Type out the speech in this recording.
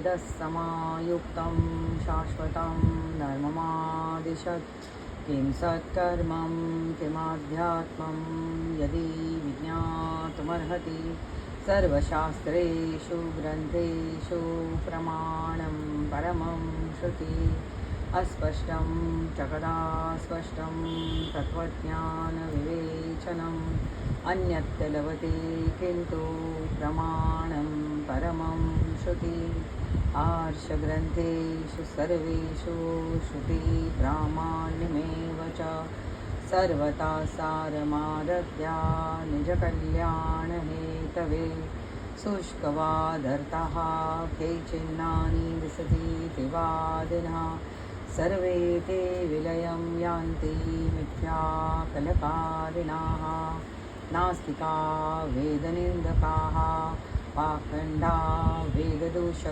वेदसमायुक्तं शाश्वतं धर्ममादिशत् किं सत्कर्मं किमाध्यात्मं यदि विज्ञातुमर्हति सर्वशास्त्रेषु ग्रन्थेषु प्रमाणं परमं श्रुति अस्पष्टं च कदा स्पष्टं तत्त्वज्ञानविवेचनम् अन्यत्र लभते किन्तु प्रमाणं परमं श्रुति आर्षग्रन्थेषु सर्वेषु श्रुतिप्रामाण्यमेव च सर्वथा सारमारभ्या निजकल्याणहेतवे शुष्कवादर्थाः केचिन्नानि दिशतीति वादिनः सर्वे ते विलयं यान्ति मिथ्याकलकारिणाः नास्तिका वेदनिन्दकाः पाखण्डा वेददूषकाः